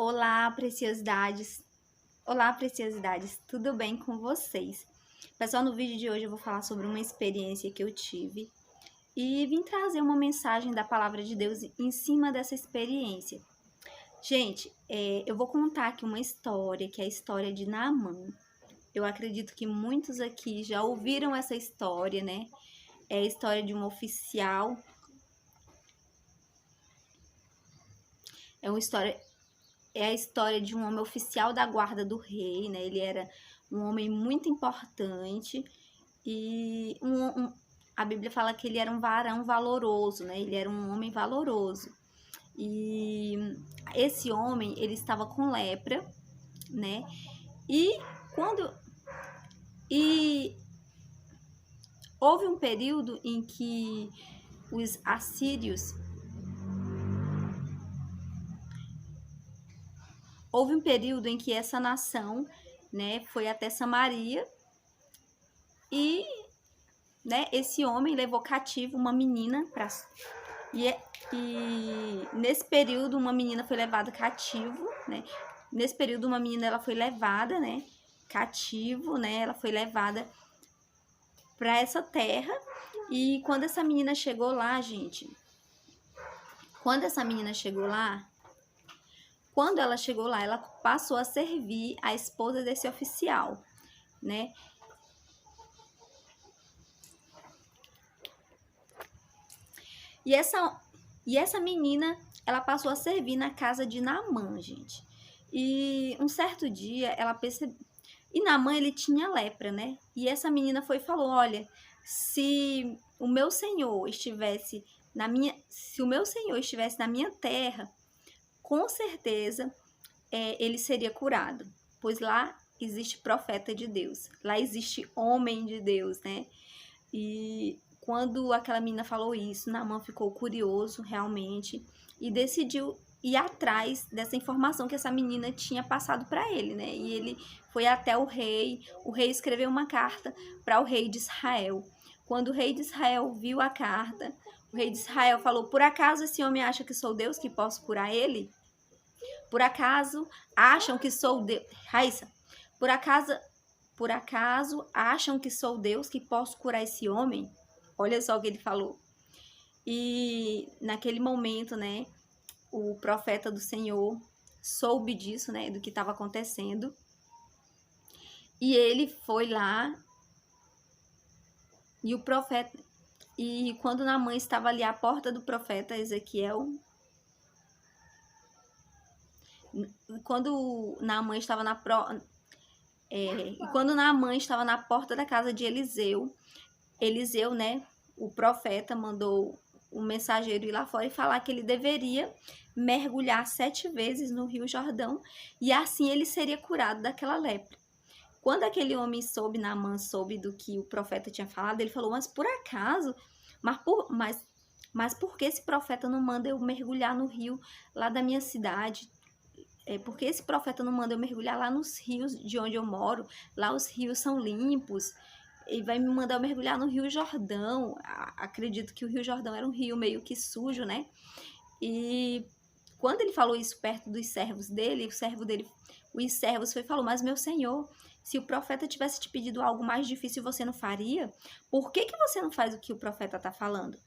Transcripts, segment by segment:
Olá, preciosidades! Olá, preciosidades! Tudo bem com vocês? Pessoal, no vídeo de hoje eu vou falar sobre uma experiência que eu tive e vim trazer uma mensagem da Palavra de Deus em cima dessa experiência. Gente, eu vou contar aqui uma história, que é a história de Naamã. Eu acredito que muitos aqui já ouviram essa história, né? É a história de um oficial. É a história de um homem oficial da guarda do rei, né? Ele era um homem muito importante e a Bíblia fala que ele era um varão valoroso, né? Ele era um homem valoroso. E esse homem, ele estava com lepra, né? E houve um período em que os assírios Houve um período em que essa nação, né, foi até Samaria e, né, esse homem levou cativo uma menina e nesse período uma menina foi levada cativo, né? Nesse período uma menina ela foi levada, né, cativo, né? Ela foi levada para essa terra e quando essa menina chegou lá, gente, quando ela chegou lá, ela passou a servir a esposa desse oficial, né? E essa menina, ela passou a servir na casa de Naamã, gente. E um certo dia, ela percebeu... E Naamã, ele tinha lepra, né? E essa menina foi e falou, olha, se o meu senhor estivesse na minha terra, com certeza ele seria curado, pois lá existe profeta de Deus, lá existe homem de Deus, né? E quando aquela menina falou isso, Naamã ficou curioso realmente e decidiu ir atrás dessa informação que essa menina tinha passado para ele, né? E ele foi até o rei escreveu uma carta para o rei de Israel. Quando o rei de Israel viu a carta, o rei de Israel falou, por acaso esse homem acha que sou Deus que posso curar ele? Por acaso acham que sou Deus? Raíssa, por acaso acham que sou Deus que posso curar esse homem? Olha só o que ele falou. E naquele momento, né, o profeta do Senhor soube disso, né, do que estava acontecendo. E ele foi lá e quando Naamã estava ali à porta do profeta Ezequiel, quando Naamã estava na porta da casa de Eliseu, né, o profeta mandou o mensageiro ir lá fora e falar que ele deveria mergulhar 7 vezes no Rio Jordão e assim ele seria curado daquela lepra. Quando aquele homem Naamã soube do que o profeta tinha falado, ele falou, mas por acaso, mas por que esse profeta não manda eu mergulhar no rio lá da minha cidade? Porque esse profeta não manda eu mergulhar lá nos rios de onde eu moro, lá os rios são limpos, e vai me mandar eu mergulhar no Rio Jordão. Acredito que o Rio Jordão era um rio meio que sujo, né? E quando ele falou isso perto dos servos dele, os servos foi e falou, mas meu senhor, se o profeta tivesse te pedido algo mais difícil, você não faria? Por que você não faz o que o profeta está falando?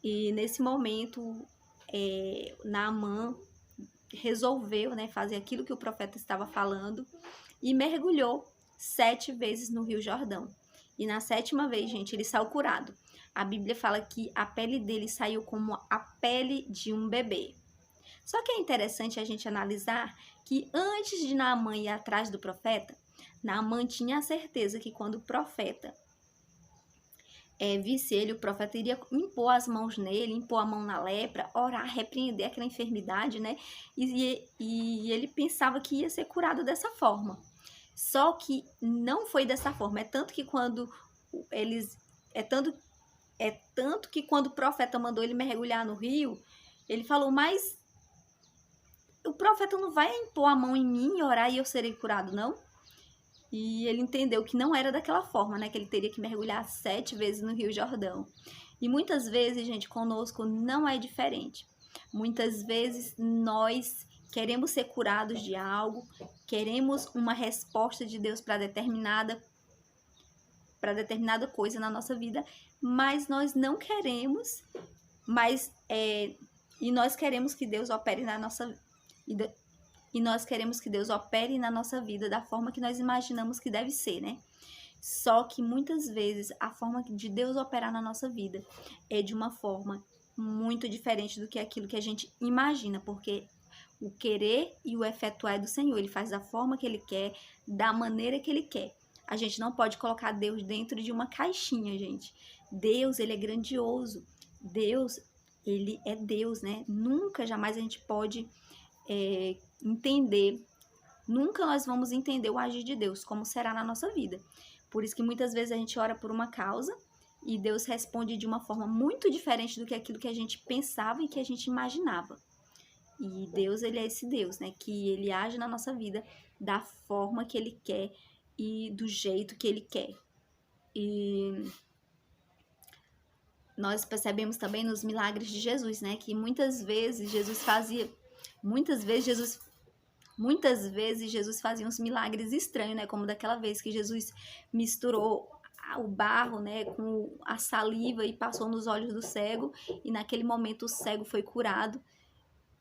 E nesse momento, Naamã resolveu, né, fazer aquilo que o profeta estava falando e mergulhou 7 vezes no Rio Jordão. E na 7ª vez, gente, ele saiu curado. A Bíblia fala que a pele dele saiu como a pele de um bebê. Só que é interessante a gente analisar que antes de Naamã ir atrás do profeta, Naamã tinha a certeza que quando o profeta visse ele, o profeta iria impor as mãos nele, impor a mão na lepra, orar, repreender aquela enfermidade, né? E ele pensava que ia ser curado dessa forma. Só que não foi dessa forma. É tanto que quando o profeta mandou ele mergulhar no rio, ele falou, mas o profeta não vai impor a mão em mim e orar e eu serei curado, não? E ele entendeu que não era daquela forma, né? Que ele teria que mergulhar 7 vezes no Rio Jordão. E muitas vezes, gente, conosco não é diferente. Muitas vezes nós queremos ser curados de algo, queremos uma resposta de Deus para determinada coisa na nossa vida, mas nós não queremos, e nós queremos que Deus opere na nossa vida. E nós queremos que Deus opere na nossa vida da forma que nós imaginamos que deve ser, né? Só que muitas vezes a forma de Deus operar na nossa vida é de uma forma muito diferente do que aquilo que a gente imagina, porque o querer e o efetuar é do Senhor. Ele faz da forma que Ele quer, da maneira que Ele quer. A gente não pode colocar Deus dentro de uma caixinha, gente. Deus, Ele é grandioso. Deus, Ele é Deus, né? Nunca, jamais a gente pode entender, nunca nós vamos entender o agir de Deus, como será na nossa vida. Por isso que muitas vezes a gente ora por uma causa e Deus responde de uma forma muito diferente do que aquilo que a gente pensava e que a gente imaginava. E Deus, Ele é esse Deus, né? Que Ele age na nossa vida da forma que Ele quer e do jeito que Ele quer. E nós percebemos também nos milagres de Jesus, né? Que muitas vezes Jesus fazia uns milagres estranhos, né? Como daquela vez que Jesus misturou o barro, né, com a saliva e passou nos olhos do cego, e naquele momento o cego foi curado.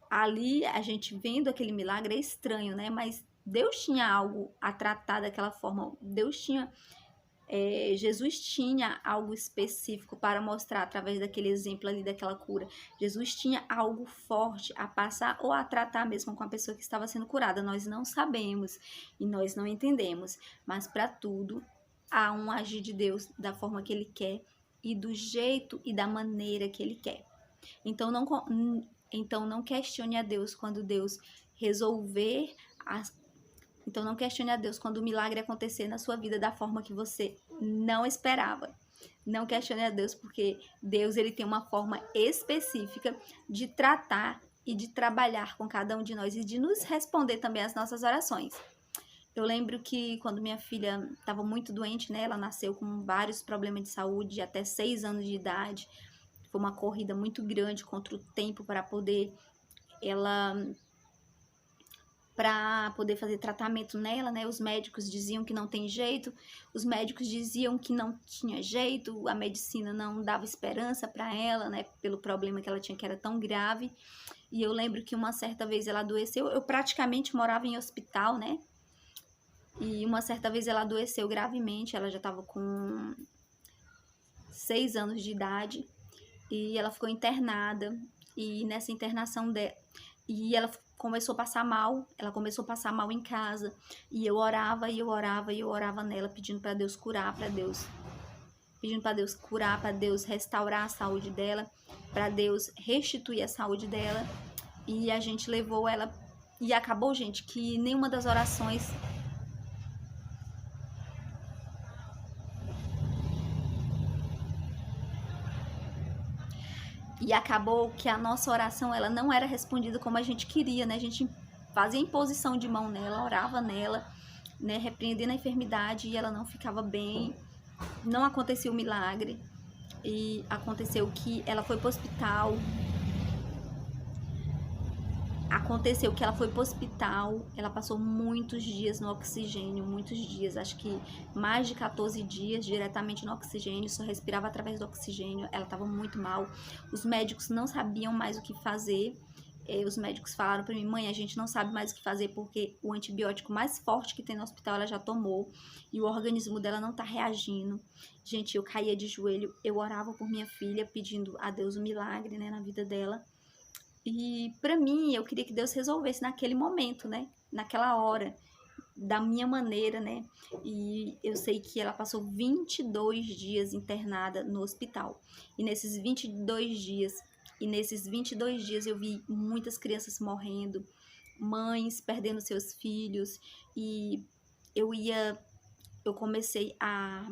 Ali, a gente vendo aquele milagre é estranho, né? Mas Deus tinha algo a tratar daquela forma. Jesus tinha algo específico para mostrar através daquele exemplo ali, daquela cura. Jesus tinha algo forte a passar ou a tratar mesmo com a pessoa que estava sendo curada. Nós não sabemos e nós não entendemos, mas para tudo há um agir de Deus da forma que Ele quer e do jeito e da maneira que Ele quer. Então não questione a Deus quando Deus resolver Então não questione a Deus quando o milagre acontecer na sua vida da forma que você não esperava. Não questione a Deus, porque Deus, Ele tem uma forma específica de tratar e de trabalhar com cada um de nós e de nos responder também às nossas orações. Eu lembro que quando minha filha estava muito doente, né? Ela nasceu com vários problemas de saúde, até 6 anos de idade. Foi uma corrida muito grande contra o tempo para poder fazer tratamento nela, né? Os médicos diziam que não tem jeito, os médicos diziam que não tinha jeito, a medicina não dava esperança para ela, né? Pelo problema que ela tinha, que era tão grave. E eu lembro que uma certa vez ela adoeceu, eu praticamente morava em hospital, né? E uma certa vez ela adoeceu gravemente, ela já estava com 6 anos de idade, e ela ficou internada, e nessa internação e ela começou a passar mal, em casa, e eu orava nela, pedindo para Deus curar, para Deus restaurar a saúde dela, para Deus restituir a saúde dela, e a gente levou ela, e acabou, gente, que nenhuma das orações E acabou que a nossa oração, ela não era respondida como a gente queria, né? A gente fazia imposição de mão nela, orava nela, né? Repreendendo a enfermidade, e ela não ficava bem. Não acontecia o milagre. E aconteceu que ela foi para o hospital. Ela passou muitos dias no oxigênio, acho que mais de 14 dias diretamente no oxigênio, só respirava através do oxigênio, ela estava muito mal, os médicos não sabiam mais o que fazer, os médicos falaram para mim: mãe, a gente não sabe mais o que fazer porque o antibiótico mais forte que tem no hospital ela já tomou e o organismo dela não tá reagindo. Gente, eu caía de joelho, eu orava por minha filha, pedindo a Deus um milagre, né, na vida dela. E para mim, eu queria que Deus resolvesse naquele momento, né? Naquela hora, da minha maneira, né? E eu sei que ela passou 22 dias internada no hospital. E nesses 22 dias eu vi muitas crianças morrendo, mães perdendo seus filhos, e eu comecei a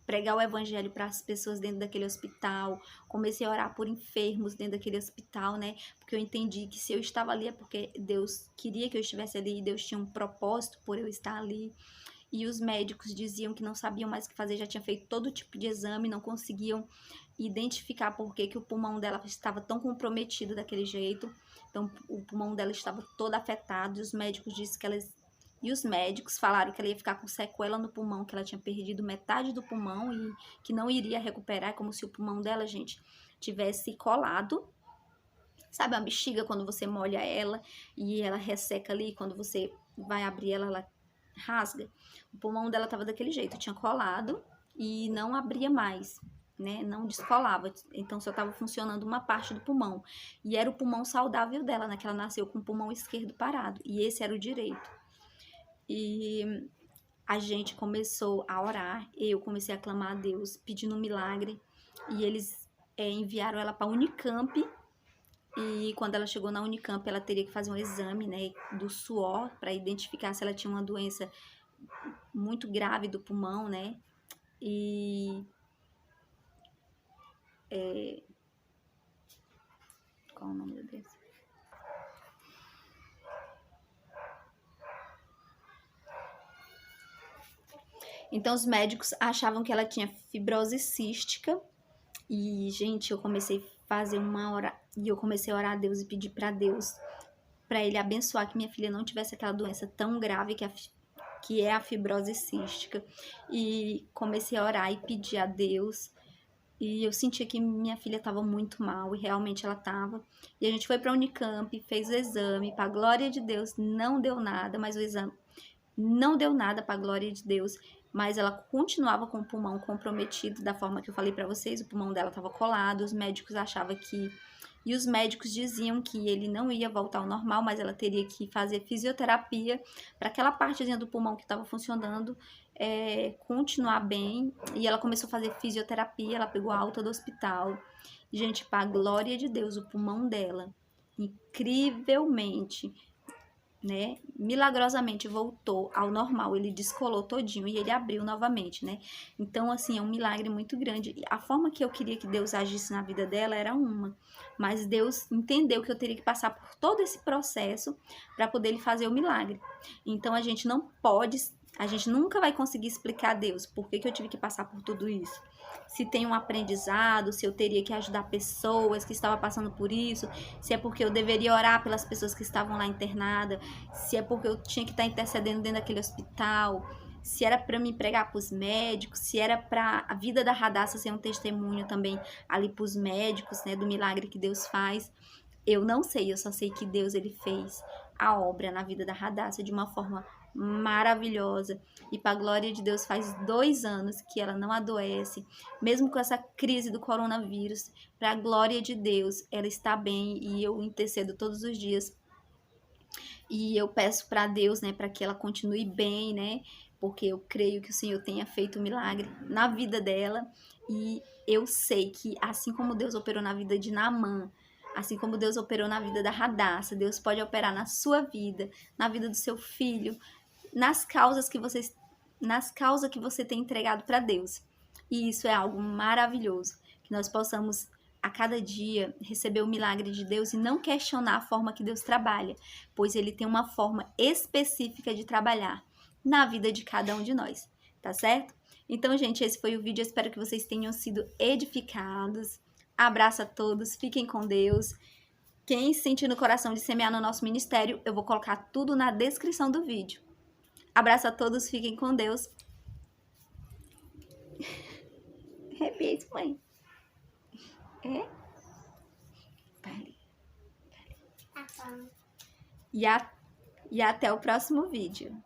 pregar o evangelho para as pessoas dentro daquele hospital, comecei a orar por enfermos dentro daquele hospital, né, porque eu entendi que se eu estava ali é porque Deus queria que eu estivesse ali, Deus tinha um propósito por eu estar ali, e os médicos diziam que não sabiam mais o que fazer, já tinha feito todo tipo de exame, não conseguiam identificar por que o pulmão dela estava tão comprometido daquele jeito, Então, o pulmão dela estava todo afetado e os médicos disseram que ela... E os médicos falaram que ela ia ficar com sequela no pulmão, que ela tinha perdido metade do pulmão e que não iria recuperar, como se o pulmão dela, gente, tivesse colado. Sabe a bexiga quando você molha ela e ela resseca ali, quando você vai abrir ela, ela rasga? O pulmão dela tava daquele jeito, tinha colado e não abria mais, né? Não descolava, então só tava funcionando uma parte do pulmão. E era o pulmão saudável dela, né? Que ela nasceu com o pulmão esquerdo parado e esse era o direito. E a gente começou a orar, eu comecei a clamar a Deus, pedindo um milagre, e eles enviaram ela para a Unicamp. E quando ela chegou na Unicamp, ela teria que fazer um exame, né, do suor para identificar se ela tinha uma doença muito grave do pulmão, né? E qual o nome da doença? Então os médicos achavam que ela tinha fibrose cística. E, gente, eu comecei a fazer eu comecei a orar a Deus e pedir para Deus, para ele abençoar que minha filha não tivesse aquela doença tão grave que é a fibrose cística. E comecei a orar e pedir a Deus. E eu sentia que minha filha estava muito mal, e realmente ela estava. E a gente foi para a Unicamp, fez o exame, para a glória de Deus, não deu nada, mas o exame não deu nada, para a glória de Deus. Mas ela continuava com o pulmão comprometido, da forma que eu falei para vocês, o pulmão dela estava colado, os médicos achavam que... E os médicos diziam que ele não ia voltar ao normal, mas ela teria que fazer fisioterapia para aquela partezinha do pulmão que estava funcionando continuar bem. E ela começou a fazer fisioterapia, ela pegou a alta do hospital. E, gente, para a glória de Deus, o pulmão dela, incrivelmente, né, milagrosamente voltou ao normal, ele descolou todinho e ele abriu novamente, né? Então, assim, é um milagre muito grande. A forma que eu queria que Deus agisse na vida dela era uma, mas Deus entendeu que eu teria que passar por todo esse processo para poder ele fazer o milagre. Então, a gente nunca vai conseguir explicar a Deus por que eu tive que passar por tudo isso. Se tem um aprendizado, se eu teria que ajudar pessoas que estavam passando por isso, se é porque eu deveria orar pelas pessoas que estavam lá internadas, se é porque eu tinha que estar intercedendo dentro daquele hospital, se era para me pregar para os médicos, se era para a vida da Radassa ser um testemunho também ali para os médicos, né, do milagre que Deus faz. Eu não sei, eu só sei que Deus ele fez a obra na vida da Radassa de uma forma maravilhosa, e para a glória de Deus faz 2 anos que ela não adoece, mesmo com essa crise do coronavírus. Para a glória de Deus, ela está bem, e eu intercedo todos os dias e eu peço para Deus, né, para que ela continue bem, né, porque eu creio que o Senhor tenha feito um milagre na vida dela. E eu sei que assim como Deus operou na vida de Naamã, assim como Deus operou na vida da Radassa, Deus pode operar na sua vida, na vida do seu filho, nas causas que você tem entregado para Deus. E isso é algo maravilhoso, que nós possamos a cada dia receber o milagre de Deus e não questionar a forma que Deus trabalha, pois ele tem uma forma específica de trabalhar na vida de cada um de nós, tá certo? Então, gente, esse foi o vídeo, eu espero que vocês tenham sido edificados. Abraço a todos, fiquem com Deus. Quem sentir no coração de semear no nosso ministério, eu vou colocar tudo na descrição do vídeo. Abraço a todos, fiquem com Deus. Repete, mãe. E até o próximo vídeo.